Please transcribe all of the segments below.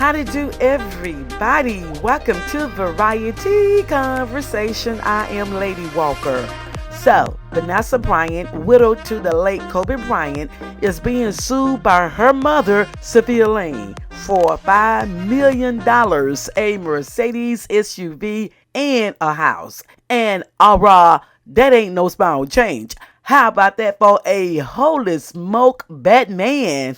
How to do, everybody? Welcome to Variety Conversation. I am Lady Walker. So, Vanessa Bryant, widow to the late Kobe Bryant, is being sued by her mother, Sofia Laine, for $5 million, a Mercedes SUV, and a house. And that ain't no small change. How about that for a holy smoke Batman?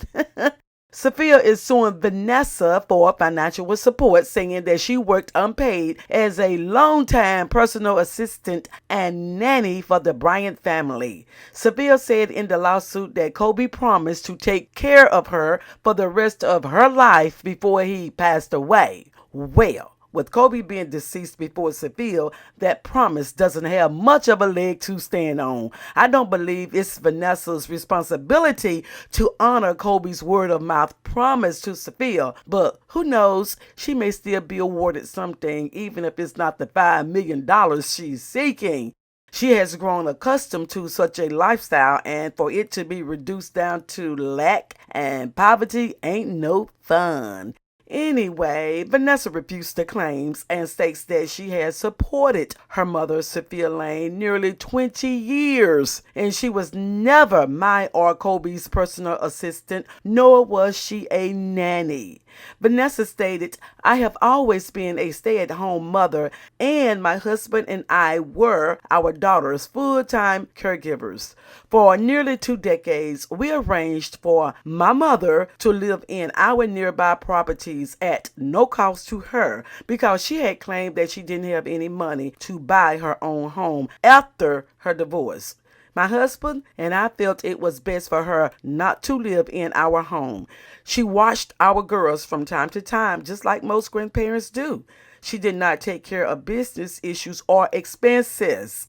Sofia is suing Vanessa for financial support, saying that she worked unpaid as a longtime personal assistant and nanny for the Bryant family. Sofia said in the lawsuit that Kobe promised to take care of her for the rest of her life before he passed away. Well, with Kobe being deceased before Sofia, that promise doesn't have much of a leg to stand on. I don't believe it's Vanessa's responsibility to honor Kobe's word of mouth promise to Sofia, but who knows, she may still be awarded something, even if it's not the $5 million she's seeking. She has grown accustomed to such a lifestyle, and for it to be reduced down to lack and poverty ain't no fun. Anyway, Vanessa refutes the claims and states that she has supported her mother, Sofia Laine, nearly 20 years, and she was never my or Kobe's personal assistant, nor was she a nanny. Vanessa stated, "I have always been a stay-at-home mother, and my husband and I were our daughter's full-time caregivers. For nearly 2 decades, we arranged for my mother to live in our nearby properties at no cost to her because she had claimed that she didn't have any money to buy her own home after her divorce. My husband and I felt it was best for her not to live in our home. She watched our girls from time to time, just like most grandparents do. She did not take care of business issues or expenses.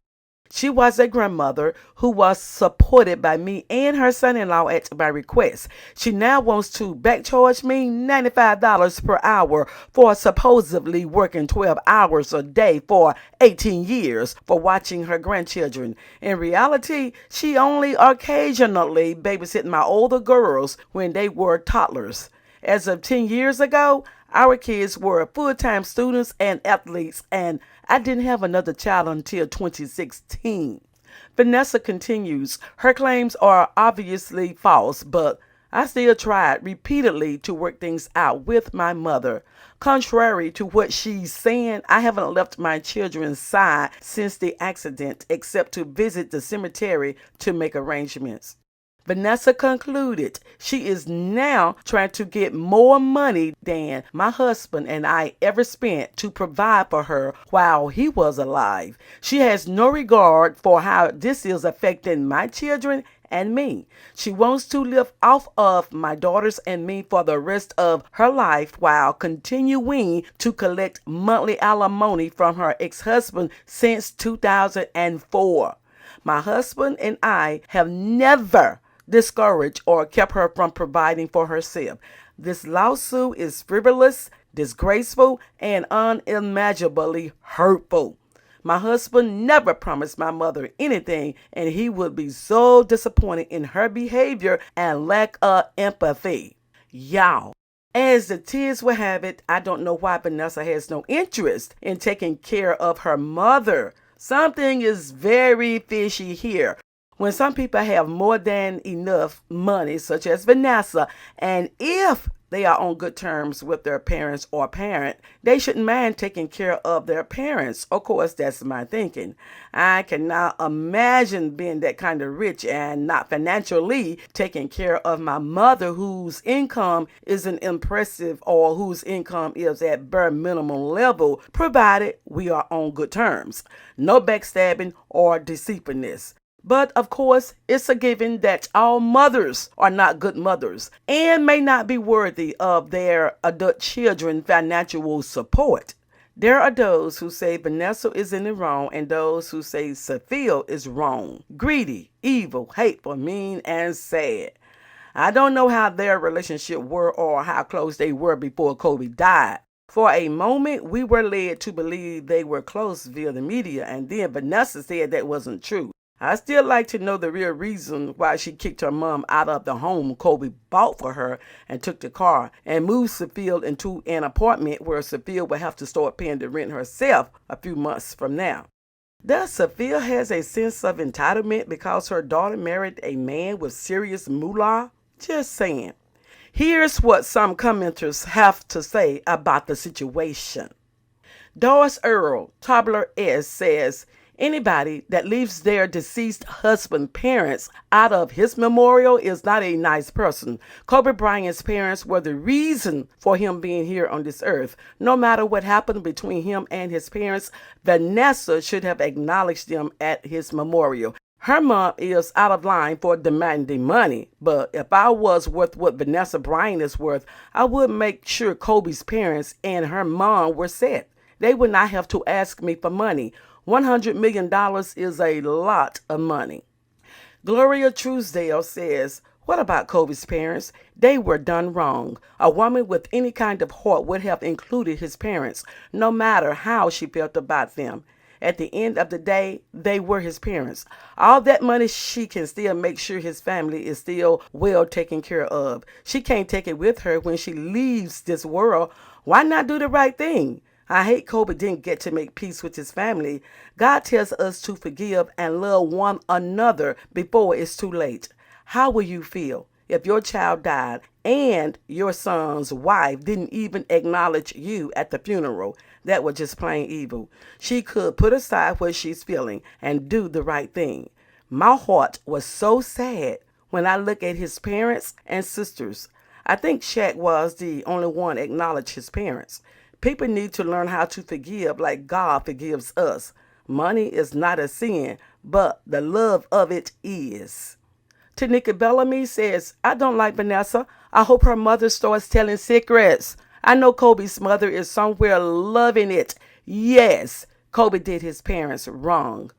She was a grandmother who was supported by me and her son-in-law at my request. She now wants to backcharge me $95 per hour for supposedly working 12 hours a day for 18 years for watching her grandchildren. In reality, she only occasionally babysitting my older girls when they were toddlers. As of 10 years ago, our kids were full-time students and athletes, and I didn't have another child until 2016. Vanessa continues, her claims are obviously false, but I still tried repeatedly to work things out with my mother. Contrary to what she's saying, I haven't left my children's side since the accident, except to visit the cemetery to make arrangements. Vanessa concluded she is now trying to get more money than my husband and I ever spent to provide for her while he was alive. She has no regard for how this is affecting my children and me. She wants to live off of my daughters and me for the rest of her life while continuing to collect monthly alimony from her ex-husband since 2004. My husband and I have never discouraged or kept her from providing for herself. This lawsuit is frivolous, disgraceful, and unimaginably hurtful. My husband never promised my mother anything, and he would be so disappointed in her behavior and lack of empathy. Y'all, as the tears will have it, I don't know why Vanessa has no interest in taking care of her mother. Something is very fishy here. When some people have more than enough money, such as Vanessa, and if they are on good terms with their parents or parent, they shouldn't mind taking care of their parents. Of course, that's my thinking. I cannot imagine being that kind of rich and not financially taking care of my mother, whose income isn't impressive or whose income is at bare minimum level, provided we are on good terms. No backstabbing or deceitfulness. But of course, it's a given that all mothers are not good mothers and may not be worthy of their adult children's financial support. There are those who say Vanessa is in the wrong and those who say Sofia is wrong, greedy, evil, hateful, mean, and sad. I don't know how their relationship were or how close they were before Kobe died. For a moment, we were led to believe they were close via the media, and then Vanessa said that wasn't true. I still like to know the real reason why she kicked her mom out of the home Kobe bought for her and took the car and moved Sophia into an apartment where Sophia will have to start paying the rent herself a few months from now. Does Sophia has a sense of entitlement because her daughter married a man with serious moolah? Just saying. Here's what some commenters have to say about the situation. Doris Earl, Tabler S, says, anybody that leaves their deceased husband's parents out of his memorial is not a nice person. Kobe Bryant's parents were the reason for him being here on this earth. No matter what happened between him and his parents, Vanessa should have acknowledged them at his memorial. Her mom is out of line for demanding money, but if I was worth what Vanessa Bryant is worth, I would make sure Kobe's parents and her mom were set. They would not have to ask me for money. $100 million is a lot of money. Gloria Truesdale says, what about Kobe's parents? They were done wrong. A woman with any kind of heart would have included his parents, no matter how she felt about them. At the end of the day, they were his parents. All that money, she can still make sure his family is still well taken care of. She can't take it with her when she leaves this world. Why not do the right thing? I hate Kobe didn't get to make peace with his family. God tells us to forgive and love one another before it's too late. How will you feel if your child died and your son's wife didn't even acknowledge you at the funeral? That was just plain evil. She could put aside what she's feeling and do the right thing. My heart was so sad when I look at his parents and sisters. I think Shaq was the only one to acknowledge his parents. People need to learn how to forgive like God forgives us. Money is not a sin, but the love of it is. Tanika Bellamy says, I don't like Vanessa. I hope her mother starts telling secrets. I know Kobe's mother is somewhere loving it. Yes, Kobe did his parents wrong.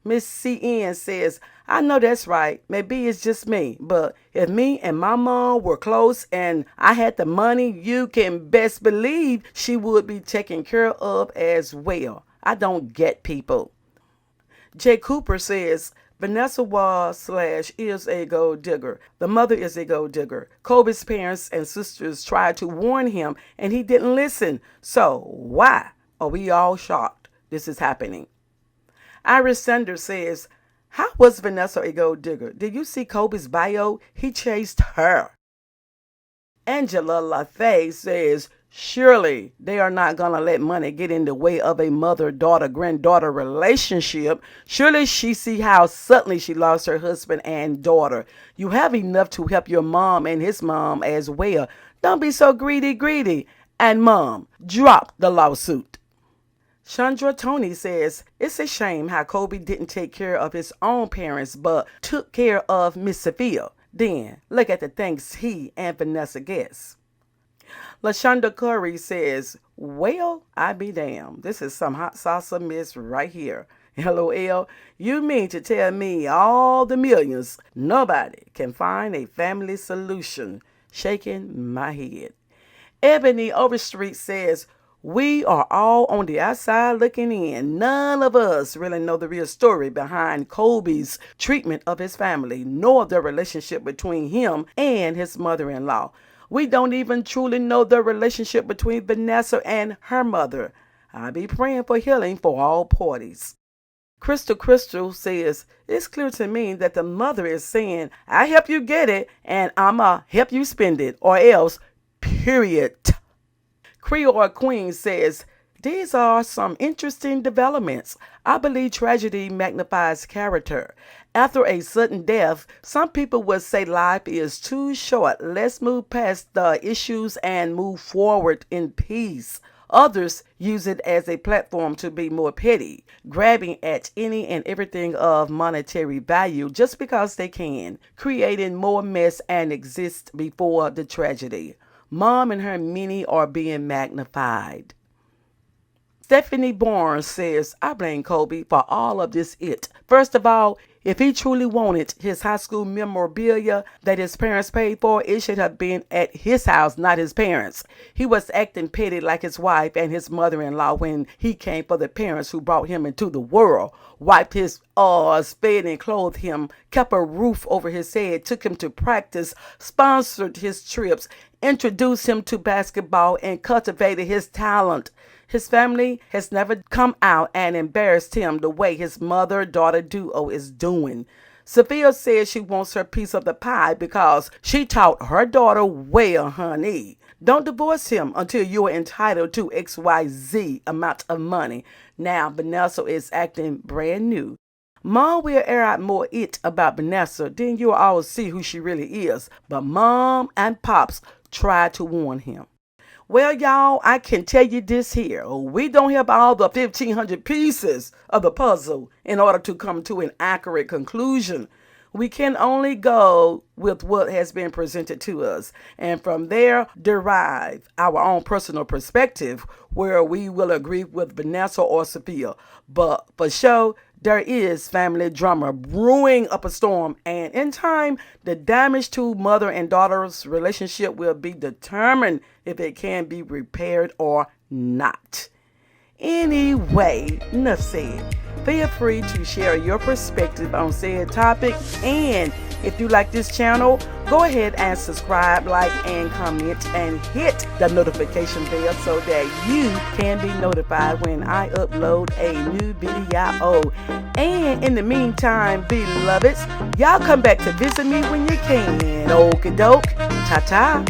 Miss CN says, I know that's right. Maybe it's just me. But if me and my mom were close and I had the money, you can best believe she would be taken care of as well. I don't get people. Jay Cooper says, Vanessa was/is a gold digger. The mother is a gold digger. Kobe's parents and sisters tried to warn him and he didn't listen. So why are we all shocked this is happening? Iris Sanders says, how was Vanessa a gold digger? Did you see Kobe's bio? He chased her. Angela LaFay says, surely they are not going to let money get in the way of a mother-daughter-granddaughter relationship. Surely she see how suddenly she lost her husband and daughter. You have enough to help your mom and his mom as well. Don't be so greedy. And mom, drop the lawsuit. Chandra Tony says, it's a shame how Kobe didn't take care of his own parents, but took care of Miss Sophia. Then, look at the things he and Vanessa gets. LaShonda Curry says, well, I be damned. This is some hot salsa miss right here. LOL, you mean to tell me all the millions, nobody can find a family solution? Shaking my head. Ebony Overstreet says, we are all on the outside looking in. None of us really know the real story behind Kobe's treatment of his family, nor the relationship between him and his mother-in-law. We don't even truly know the relationship between Vanessa and her mother. I be praying for healing for all parties. Crystal says, it's clear to me that the mother is saying, I help you get it and I'ma help you spend it or else, period. Creole Queen says, these are some interesting developments. I believe tragedy magnifies character. After a sudden death, some people would say life is too short. Let's move past the issues and move forward in peace. Others use it as a platform to be more petty, grabbing at any and everything of monetary value just because they can, creating more mess and exist before the tragedy. Mom and her mini are being magnified. Stephanie Barnes says, I blame Kobe for all of this. First of all, If he truly wanted his high school memorabilia that his parents paid for, it should have been at his house, not his parents. He was acting petty like his wife and his mother-in-law when he came for the parents who brought him into the world, wiped his fed and clothed him, kept a roof over his head, took him to practice, sponsored his trips, introduced him to basketball, and cultivated his talent. His family has never come out and embarrassed him the way his mother-daughter duo is doing. Sofia says she wants her piece of the pie because she taught her daughter well, honey. Don't divorce him until you are entitled to XYZ amount of money. Now, Vanessa is acting brand new. Mom will air out more about Vanessa, then you'll all see who she really is. But Mom and Pops tried to warn him. Well, y'all, I can tell you this here. We don't have all the 1,500 pieces of the puzzle in order to come to an accurate conclusion. We can only go with what has been presented to us, and from there derive our own personal perspective where we will agree with Vanessa or Sofia. But for sure, there is family drama brewing up a storm, and in time, the damage to mother and daughter's relationship will be determined if it can be repaired or not. Anyway, enough said. Feel free to share your perspective on said topic, and if you like this channel, go ahead and subscribe, like, and comment, and hit the notification bell so that you can be notified when I upload a new video. And in the meantime, beloveds, y'all come back to visit me when you can. Okie doke, ta-ta.